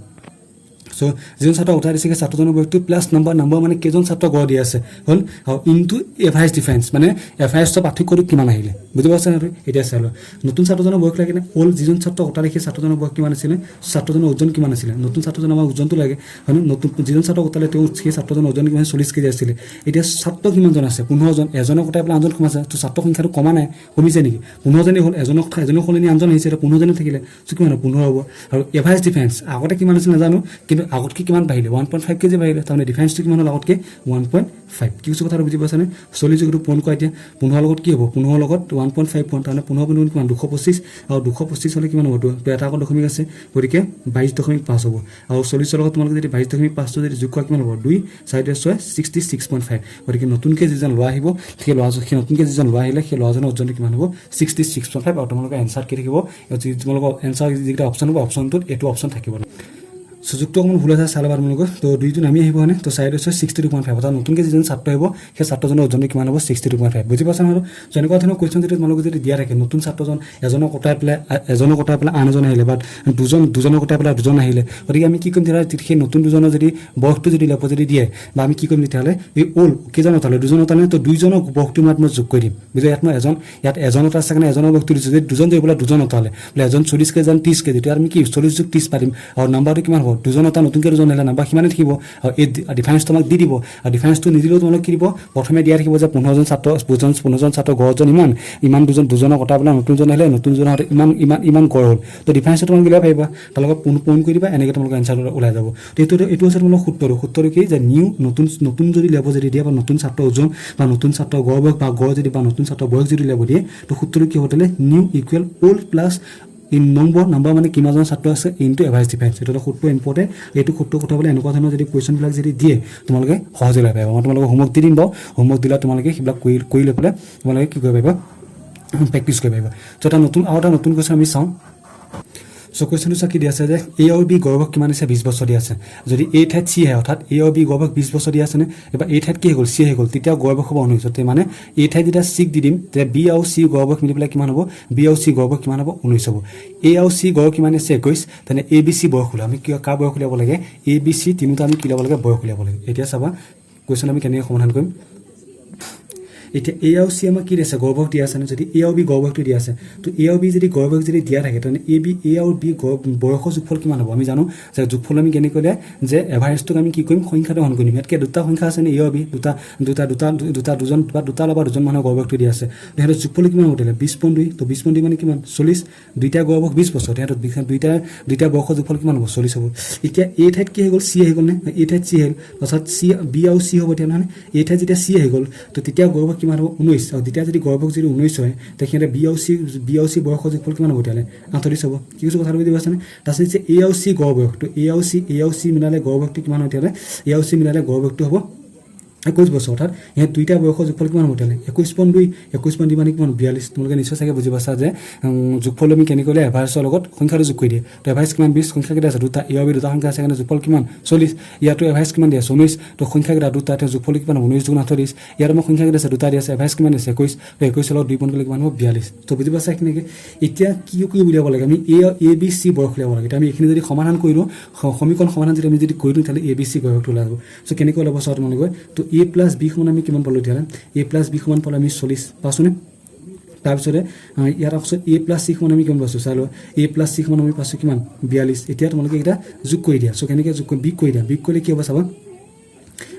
সো যিজন ছাত্ৰ উঠাই দিছে সেই ছাত্ৰজনৰ বয়সটো প্লাছ নাম্বাৰ মানে কেইজন ছাত্ৰ গড় দি আছে হ'ল আৰু ইনটু এভাৰেজ ডিফাৰেঞ্চ মানে এভাৰেজৰ পাৰ্থক্যটো কিমান আহিলে বুজি পাইছা নে এতিয়া চাই লওঁ নতুন ছাত্ৰজনৰ বয়স লাগে নে ওল্ড যিজন ছাত্ৰক উঠাই সেই ছাত্ৰজনৰ বয়স কিমান আছিলে ছাত্ৰজনৰ ওজন কিমান আছিলে নতুন ছাত্ৰজনৰ আমাৰ ওজনটো লাগে হয় নতুন যিজন ছাত্ৰক উঠালে তেওঁ সেই ছাত্ৰজনৰ ওজন কিমান 40 কেজি আছিলে এতিয়া ছাত্ৰ কিমানজন আছে 15 জন এজনক উঠাই পেলাই আনজন কমাইছে তো ছাত্ৰ সংখ্যাটো কমা নাই কমিছে নেকি 15 জনেই হ'ল এজনক সলনি আনজন আহিছে এতিয়া 15 জনে থাকিলে তো কিমান হ'ব 15 হ'ব আৰু এভাৰেজ ডিফাৰেঞ্চ আগতে কিমান আছিল নাজানো কিন্তু আগতকৈ কিমান বাঢ়িলে 1.5 কেজি বাঢ়িলে তাৰমানে ডিফাৰেঞ্চটো কিমান হ'ল আগতকৈ 1.5 কি কৈছোঁ কথাটো বুজি পাইছানে 40 যোগটো পূৰণ কৰা এতিয়া 15 লগত কি হ'ব 15 লগত 1.5 পূৰণ তাৰমানে 15 কিমান 225 আৰু 225 হ'লে কিমান হ'ব তো এটা আকৌ দশমিক আছে গতিকে 22.5 হ'ব আৰু 40 লগত তোমালোকে যদি 22.5টো যদি যোগ কৰা কিমান হ'ব 2 4 6 66.5 গতিকে নতুনকৈ যিজন ল'ৰা আহিব সেই নতুনকৈ যিজন ল'ৰা আহিলে সেই ল'ৰাজনৰ ওজনটো কিমান হ'ব 66.5 আৰু তোমালোকৰ এনচাৰ কি থাকিব তোমালোকৰ এনচাৰ যিকেইটা অপশ্যন হ'ব অপশ্যনটোত এইটো অপশ্যন থাকিব সুযোগটো অকণমান ভুল আছে চালে বাৰু তোমালোকৰ তো দুইজন আমি আহিব হয়নে তো চাইড হৈছে 62.5 অৰ্থাৎ নতুনকৈ যিজন ছাত্ৰ আহিব সেই ছাত্ৰজনৰ ওজনটো কিমান হ'ব 62.5 বুজি পাইছা নহয় যেনেকুৱা ধৰণৰ কুৱেশ্যন যদি তোমালোকে যদি দিয়া থাকে নতুন ছাত্ৰজন এজনক কটাই পেলাই আন এজন আহিলে বা দুজনক কটাই পেলাই দুজন আহিলে গতিকে আমি কি কৰিম তেতিয়াহ'লে সেই নতুন দুজনৰ যদি বয়সটো যদি লেপ যদি দিয়ে বা আমি কি কৰিম তেতিয়াহ'লে এই ওল্ড কেইজন উঠালে দুজন উঠালে তো দুইজনৰ বয়সটো মই যোগ কৰি দিম বুজি ইয়াত মই ইয়াত এজনত আছে কাৰণে এজনৰ বয়সটো দিছোঁ যদি দুজন যদি বোলে দুজন উঠালে বোলে এজন 40 কেজি এজন 30 কেজি তেতিয়া আমি কি 40 যোগ 30 পাৰিম আৰু নাম্বাৰটো কিমান হ'ব দুজন এটা নতুনকৈ দুজন আহিলে নাম্বাৰ সিমানে থাকিব আৰু এই ডিফাৰেঞ্চটো আমাক দি দিব আৰু ডিফাৰেঞ্চটো নিদিলেও তোমালোকে কি দিব প্ৰথমে দিয়া থাকিব যে 15জন ছাত্ৰ গড়জন ইমান দুজনৰ কটা পেলাই নতুনজন আহিলে নতুনজনৰ ইমান গড় হ'ল তো ডিফাৰেঞ্চটো তোমালোকে উলিয়াব পাৰিবা তাৰ লগত পূৰণ কৰি দিবা এনেকৈ তোমালোকৰ এনচাৰ ওলাই যাব তো এইটো হৈছে তোমালোকৰ সূত্ৰটো কি যে নতুন যদি লেব যদি দিয়ে বা নতুন ছাত্ৰ ওজন বা নতুন ছাত্ৰ গড় বয়স বা গড় যদি বা নতুন ছাত্ৰ বয়স যদি লেব দিয়ে তো সূত্ৰটো কি হ'লে new equal old plus in number মানে কিমানজন ছাত্ৰ আছে ইনটু এভাৰেজ ডিফাৰেঞ্চ এইটো সূত্ৰ ইম্পৰ্টেণ্ট এইটো সূত্ৰ কথাবলৈ এনেকুৱা ধৰণৰ যদি কুৱেশ্যনবিলাক যদি দিয়ে তোমালোকে সহজে ওলাই পাৰিবা মই তোমালোকক হোমৱৰ্ক দি দিম বাৰু হোমৱৰ্ক দিলে তোমালোকে সেইবিলাক কৰি লৈ পেলাই তোমালোকে কি কৰিব পাৰিবা প্ৰেক্টিছ কৰিব পাৰিবা চ' এটা নতুন কুৱেশ্যন আমি চাওঁ চ' কুৱেশ্যনটো চাকি দি আছে যে এ আৰু বি গড় বয়স কিমান আছে 20 বছৰ দি আছে যদি এ ঠাইত চি আহে অৰ্থাৎ এ আৰু বি গড় বয়স 20 বছৰ দি আছে নে এবাৰ এ ঠাইত কি হৈ গ'ল চি হৈ গ'ল তেতিয়া গড় বয়স হ'ব 19 মানে এ ঠাইত যেতিয়া চিক দি দিম তেতিয়া বি আৰু চি গড় বয়স মিলি পেলাই কিমান হ'ব বি আৰু চি গড় বয়স কিমান হ'ব 19 হ'ব এ আৰু চি গড় কিমান আছে 21 তেনে এ বি চি বয়স ওলাব আমি কি কাৰ বয়স উলিয়াব লাগে এ বি চি তিনিটা আমি কি ল'ব লাগে বয়স উলিয়াব লাগে এতিয়া চাবা কুৱেশ্যন আমি কেনেকৈ সমাধান কৰিম এতিয়া এ আৰু চি আমাক কি দিছে গড় বয়স দিয়া আছে যদি এ আৰু বি গড় বয়সটো দিয়া আছে তো এ আৰু বি যদি গড় বয়স যদি দিয়া থাকে তেনে এ আৰু বি বয়সৰ যোগফল কিমান হ'ব আমি জানো যে যোগফল আমি কেনেকৈ কৰিলে যে এভাৰেজটোক আমি কি কৰিম সংখ্যাটো হৰণ কৰিম ইয়াতকৈ দুটা সংখ্যা আছে নে এ আৰু বি দুটা বা দুজন মানুহৰ গড় বয়সটো দিয়া আছে সিহঁতৰ যোগফল কিমান হ'ব 20.2 তো 20.2 মানে কিমান 40 দুইটা গড় বয়স 20 বছৰ সিহঁতৰ দুইটা বয়সৰ যোগফল কিমান হ'ব 40 হ'ব এতিয়া এ ঠাইত কি হৈ গ'ল চি আহি গ'ল নে এ ঠাইত চি আহিল অৰ্থাৎ চি বি আৰু চি হ'ব এতিয়া নহয় এ ঠাইত যেতিয়া চি আহি গ'ল তো তেতিয়া গড় বয়স কিমান হ'ব 19 আৰু তেতিয়া যদি গড় বয়স যদি 19 হয় তেখেতে বি আৰু চি বয়সৰ যোগফল কিমান হ'ব তেতিয়াহ'লে 38 হ'ব কি কৈছোঁ কথাটো বুজি পাইছানে তাৰপিছত যে এ আৰু চি গড় বয়স তো এ আৰু চি মিলালে গড় বয়সটো কিমান হয় তেতিয়াহ'লে এ আৰু চি মিলালে গড় বয়সটো হ'ব 21 বছৰ অৰ্থাৎ ইয়াত দুইটা বয়সৰ যোগফল কিমান হ'ব তেতিয়াহ'লে 21.2 মানে কিমান 42 তোমালোকে নিশ্চয় চাগে বুজি পাইছা যে যোগফল আমি কেনেকৈ কৰিলে এভাৰেজৰ লগত সংখ্যাটো যোগ কৰি দিয়ে তো এভাৰেজ কিমান 20 সংখ্যা কেইটা আছে দুটা এ আৰু বি দুটা সংখ্যা আছে কাৰণে যোগফল কিমান 40 ইয়াতো এভাৰেজ কিমান দিয়ে 19 তো সংখ্যা কেইটা দুটা এতিয়া যোগফল কিমান 19 × 38 ইয়াত আমাৰ সংখ্যা কেইটা আছে দুটা দিয়া আছে এভাৰেজ কিমান আছে 21 তো 21 লগত 2 পইণ্ট কৰিলে কিমান হ'ব 42 তো বুজি পাইছা এইখিনিকে এতিয়া কি উলিয়াব লাগে আমি এ বি চি বয়স উলিয়াব লাগে এতিয়া আমি এইখিনি যদি সমাধান কৰি দিওঁ সমীকৰণ সমাধান যদি আমি যদি কৰি দিওঁ তেতিয়াহ'লে এ বি চি বয়সটো ওলাব চ' কেনেকৈ ওলাব চাওঁ তোমালোকে তো এ প্লাছ বি সমান আমি কিমান পালোঁ তেতিয়াহ'লে এ প্লাছ বি সমান পালোঁ আমি 40 পাইছোঁনে তাৰপিছতে ইয়াৰ পাছত এ প্লাছ চি সমান আমি কিমান পাইছোঁ চাই লোৱা এ প্লাছ চি সমান আমি পাইছোঁ কিমান 42 এতিয়া তোমালোকে এইকেইটা যোগ কৰি দিয়া চ' কেনেকৈ যোগ কৰি বিগ কৰি দিয়া বিগ কৰিলে কি হ'ব চাবা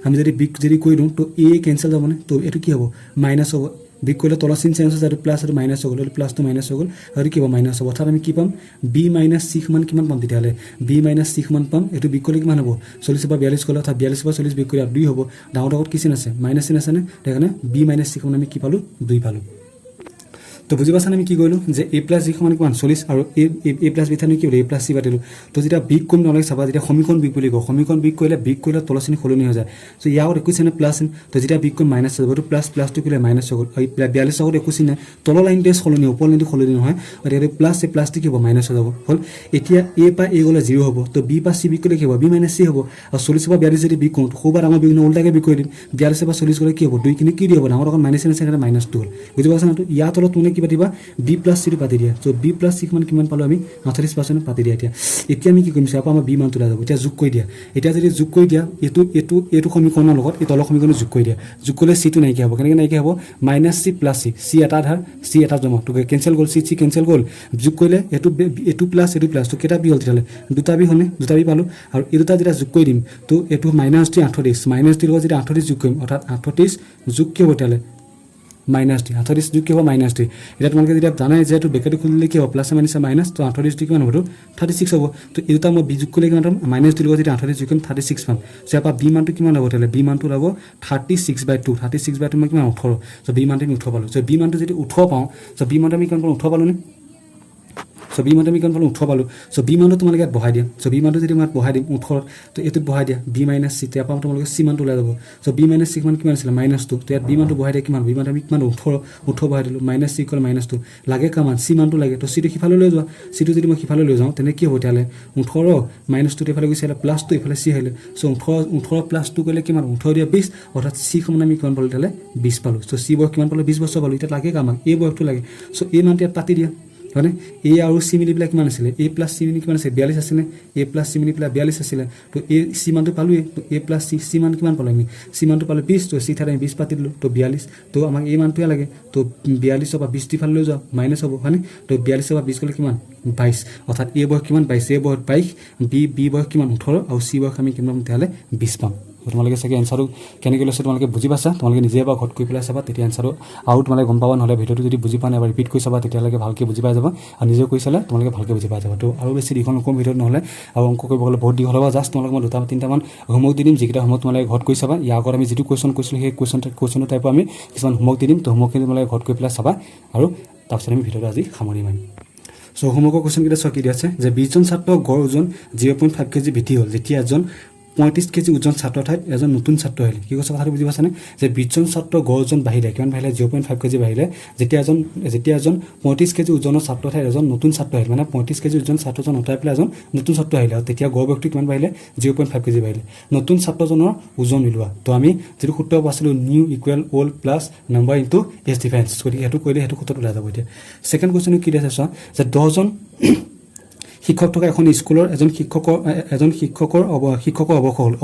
আমি যদি বিগ যদি কৰি দিওঁ তো এ কেঞ্চেল যাবনে তো এইটো কি হ'ব মাইনাছ হ'ব বিগ কৰিলে তলৰ চিন চেঞ্জ হৈছে আৰু প্লাছ আৰু মাইনাছ হৈ গ'ল প্লাছটো মাইনাছ হৈ গ'ল আৰু কি হ'ব মাইনাছ হ'ব অৰ্থাৎ আমি কি পাম বি মাইনাছ চি সমান কিমান পাম তেতিয়াহ'লে বি মাইনাছ চি সমান পাম এইটো বিগ কৰিলে কিমান হ'ব 40 পৰা 42 গ'লে অৰ্থাৎ 42 পৰা 40 বিগ কৰি 2 হ'ব ডাঙৰ ডাঙৰ কি চিন আছে মাইনাছ চিন আছেনে সেইকাৰণে বি মাইনাছ চি সমান আমি কি পালোঁ 2 পালোঁ তো বুজি পাইছানে আমি কি কৰিলোঁ যে এ প্লাছ বি সমান কিমান 40 আৰু এ প্লাছ বি থানি কি হ'ল এ প্লাছ চি পাতিলোঁ তো যেতিয়া বিগ কৰিম নহ'লে চাবা যেতিয়া সমীকৰণ বিগ বুলি কওঁ সমীকৰণ বিগ কৰিলে তলৰ চিন সলনি হৈ যায় চ' ইয়াৰ আগত একো চিনে প্লাছ চিন তো যেতিয়া বিগ কৰিম মাইনাছ হৈ যাব প্লাছটো কৰিলে মাইনাছ হৈ গ'ল এই 42 আগত একো চিন নাই তলৰ লাইনটোৱে সলনি ওপৰ লাইনটো সলনি নহয় গতিকে প্লাছটো কি হ'ব মাইনাছ হৈ যাব হ'ল এতিয়া এ পৰা এ গ'লে 0 হ'ব তো বি পৰা চি বিগ কৰিলে কি হ'ব বি মাইনাছ চি হ'ব আৰু 40 পৰা 42 যদি বিগ কৰোঁ সৌবাৰ ডাঙৰ বিগ উল্টাকৈ বিগ কৰি দিম 42 পৰা 40 গ'লে কি হ'ব 2 খিনি কি দিব ডাঙৰ অকণ মাইনাছ চিন আছে কাৰণে মাইনাছটো হ'ল বুজি পাইছা তো ইয়াৰ তলত তুমি কি পাতিবা বি প্লাছ চিটো পাতি দিয়া চ' বি প্লাছ চি কিমান পালোঁ আমি 38% পাতি দিয়া এতিয়া আমি কি কৰিম চাবা আমাৰ বি মানটো ওলাই যাব এতিয়া যোগ কৰি দিয়া এতিয়া যদি যোগ কৰি দিয়া এইটো সমীকৰণৰ লগত এই তলৰ সমীকৰণত যোগ কৰি দিয়া যোগ কৰিলে চিটো নাইকিয়া হ'ব কেনেকৈ নাইকিয়া হ'ব মাইনাছ চি প্লাছ চি এটা আধাৰ চি এটা জমা তো কেঞ্চেল গ'ল চি কেঞ্চেল গ'ল যোগ কৰিলে এইটো প্লাছ তো কেইটা বি হ'ল তেতিয়াহ'লে দুটা বি হ'লনে দুটা বি পালোঁ আৰু এই দুটা যেতিয়া যোগ কৰি দিম তো এইটো মাইনাছ দি 38 লগত যেতিয়া 38 যোগ কৰিম অৰ্থাৎ 38 যোগ কি হ'ব তেতিয়াহ'লে মাইনাছ দি 38 যোগ কি হ'ব মাইনাছ দি এতিয়া তোমালোকে যেতিয়া জানাই যে এইটো বেকেটটো খুলিলে কি হ'ব প্লাছ মাইনাছ মাইনাছ তো 38 দি কিমান হ'ব 36 হ'ব তো এই দুটা মই বি যোগ কৰিলে কিমান পাম মাইনাছ দি লগত যেতিয়া 38 যোগ কৰিম 36 পাম চ' ইয়াৰ পৰা বি মানটো কিমান হ'ব তেতিয়াহ'লে বি মানটো ওলাব 36/2 মই কিমান 18 চ' বি মানটো আমি 18 পালোঁ চ' বি মানটো যদি 18 পাওঁ চ' বি মানটো আমি কিমান পালোঁ 18 পালোঁ নে চ' বি মানটো আমি কিমান পালোঁ 18 পালোঁ চ' বি মানটো তোমালোকে ইয়াত বহাই দিয়া চ' বি মানটো যদি মই বহাই দিম 18 তো এইটোত বহাই দিয়া বি মাইনাছ চি ইয়াৰ পৰা তোমালোকে চি মানটো ওলাই যাব চ' বি মাইনাছ চি কিমান আছিলে মাইনাছটো তো ইয়াত বি মানটো বহাই দিয়া কিমান বি মানটো আমি কিমান 18 বহাই দিলোঁ মাইনাছ চি ইকুৱেল মাইনাছটো লাগে কামান চি মানটো লাগে তো চিটো সিফালে লৈ যোৱা চিটো যদি মই সিফালে লৈ যাওঁ তেনে কি হ'ব তেতিয়াহ'লে 18 মাইনাছটো এইফালে গৈছে প্লাছটো এইফালে চি আহিলে চ' 18 প্লাছ 2 কৰিলে কিমান 18 দিয়া 20 অৰ্থাৎ চি সমান আমি কিমান পালোঁ তেতিয়াহ'লে 20 পালোঁ চ' চি বয়স কিমান পালোঁ 20 বছৰ পালোঁ এতিয়া লাগে কামান এই বয়সটো লাগে চ' এই মানটো ইয়াত পাতি দিয়া হয়নে এ আৰু চি মিলি পেলাই কিমান আছিলে এ প্লাছ চি মিলি কিমান আছিলে 42 আছিলে এ প্লাছ চি মিলি পেলাই 42 আছিলে তো এ চি মানটো পালোৱে তো এ প্লাছ চি মান কিমান পালো আমি চি মানটো পালো 20 তো চি ঠাইত আমি 20 পাতি দিলো তো 42 তো আমাক এ মানটোৱে লাগে তো 42 পৰা 20 ফালে লৈ যাও মাইনাছ হ'ব হয়নে তো 42 পৰা 20 গ'লে কিমান 22 অৰ্থাৎ এ বয়স কিমান 22 এ বয়স 22 বি বয়স কিমান 18 আৰু চি বয়স আমি কিমান তেতিয়াহ'লে 20 পাম তোমালোকে চাগে এনসাৰটো কেনেকৈ লৈছে তোমালোকে বুজি পাইছা তোমালোকে নিজে এবাৰ ঘৰত কৰি পেলাই চাবা তেতিয়া এনসাৰটো আৰু তোমালোকে গম পাবা নহ'লে ভিডিঅ'টো যদি বুজি পোৱা নাই এবাৰ ৰিপিট কৰি চাবা তেতিয়ালৈকে ভালকৈ বুজি পাই যাবা আৰু নিজে কৰি চালে তোমালোকে ভালকৈ বুজি পাই যাবা তো আৰু বেছি দীঘল নকৰোঁ ভিডিঅ'টো নহ'লে আৰু অংক কৰিব গ'লে বহুত দীঘল হ'ব জাষ্ট তোমালোকে মই 2-3টামান হোমৱৰ্ক দি দিম যিকেইটা হোমৱৰ্ক তোমালোকে ঘৰত কৰি চাবা ইয়াৰ আগত আমি যিটো কুৱেশ্যন কৈছিলোঁ সেই কুৱেশ্যনৰ টাইপৰ আমি কিছুমান হোমৱৰ্ক দি দিম তো হোমৱৰ্কখিনি তোমালোকে ঘৰত কৰি পেলাই চাবা আৰু তাৰপিছত আমি ভিডিঅ'টো আজি সামৰি মাৰিম চ' হোমৱৰ্কৰ কুৱেশ্যনকেইটা চোৱা কি দিয়া আছে যে 20জন ছাত্ৰৰ গড় ওজন 0.5 কেজি বৃদ্ধি হ'ল যেতিয়া এজন 35 কেজি ওজন ছাত্ৰৰ ঠাইত এজন নতুন ছাত্ৰ আহিলে কি কৈছে কথাটো বুজি পাইছানে যে 20জন ছাত্ৰৰ গড় ওজন বাঢ়িলে কিমান বাঢ়িলে 0.5 কেজি বাঢ়িলে যেতিয়া এজন 35 কেজি ওজনৰ ছাত্ৰৰ ঠাইত এজন নতুন ছাত্ৰ আহিলে মানে 35 কেজি ওজন ছাত্ৰজন উঠাই পেলাই এজন নতুন ছাত্ৰ আহিলে আৰু তেতিয়া গড় বয়সটো কিমান বাঢ়িলে 0.5 কেজি বাঢ়িলে নতুন ছাত্ৰজনৰ ওজন উলিওৱা তো আমি যিটো সূত্ৰ পাইছিলোঁ new equal old plus number into age difference গতিকে সেইটো কৰিলে সেইটো সূত্ৰত ওলাই যাব এতিয়া ছেকেণ্ড কুৱেশ্যনটো কি দিছে চোৱা যে 10জন শিক্ষক থকা এখন স্কুলৰ এজন শিক্ষকৰ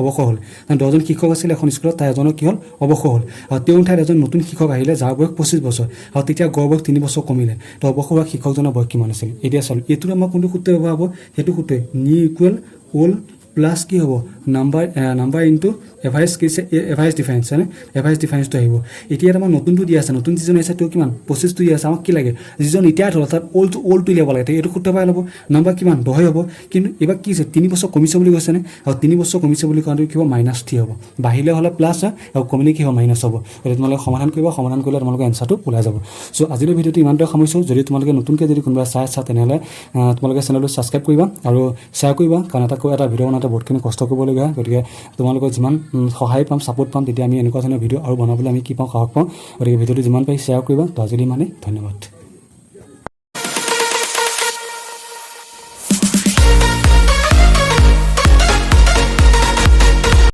অৱসৰ হ'ল 10জন শিক্ষক আছিল এখন স্কুলত তাৰ এজনৰ কি হ'ল অৱসৰ হ'ল আৰু তেওঁৰ ঠাইত এজন নতুন শিক্ষক আহিলে যাৰ বয়স 25 বছৰ আৰু তেতিয়া গড় বয়স 3 বছৰ কমিলে তো অৱসৰ হোৱা শিক্ষকজনৰ বয়স কিমান আছিল এতিয়া চালোঁ এইটো আমাৰ কোনটো সূত্ৰ ব্যৱহাৰ হ'ব সেইটো সূত্ৰই নিউ ইকুৱেল অল্ড প্লাছ কি হ'ব নাম্বাৰ ইনটু এভাৰেজ কি এভাৰেজ ডিফাৰেঞ্চ হয়নে এভাৰেজ ডিফাৰেঞ্চটো আহিব এতিয়া আমাৰ নতুনটো দিয়া আছে নতুন যিজন আহিছে তেওঁ কিমান 25টো দিয়া আছে আমাক কি লাগে যিজন ৰিটায়াৰ্ড হ'ল তাত অল্ডটো উলিয়াব লাগে এইটো সূত্ৰ পাই ল'ব নাম্বাৰ কিমান 10 হ'ব কিন্তু এবাৰ কি আছে 3 বছৰ কমিছে বুলি কৈছেনে আৰু 3 বছৰ কমিছে বুলি কওঁতে কি হ'ব -3 হ'ব বাঢ়িলে হ'লে প্লাছ হয় আৰু কমিলে কি হ'ব মাইনাছ হ'ব গতিকে তোমালোকে সমাধান কৰিলে তোমালোকৰ এনচাৰটো ওলাই যাব চ' আজিৰ ভিডিঅ'টো ইমানটোৱে সামৰিছোঁ যদি তোমালোকে নতুনকৈ যদি কোনোবা চাই আছা তেনেহ'লে তোমালোকে চেনেলটো ছাবস্ক্ৰাইব কৰিবা আৰু শ্বেয়াৰ কৰিবা কাৰণ এটা ভিডিঅ' বনাওঁতে বহুতখিনি কষ্ট কৰিবলগীয়া হয় গতিকে তোমালোকৰ যিমান সহায় পাম ছাপোৰ্ট পাম তেতিয়া আমি এনেকুৱা ধৰণৰ ভিডিঅ' আৰু বনাবলৈ আমি কি পাওঁ সাহস পাওঁ গতিকে ভিডিঅ'টো যিমান পাৰি শ্বেয়াৰ কৰিবা তো আজিলৈ ইমানেই ধন্যবাদ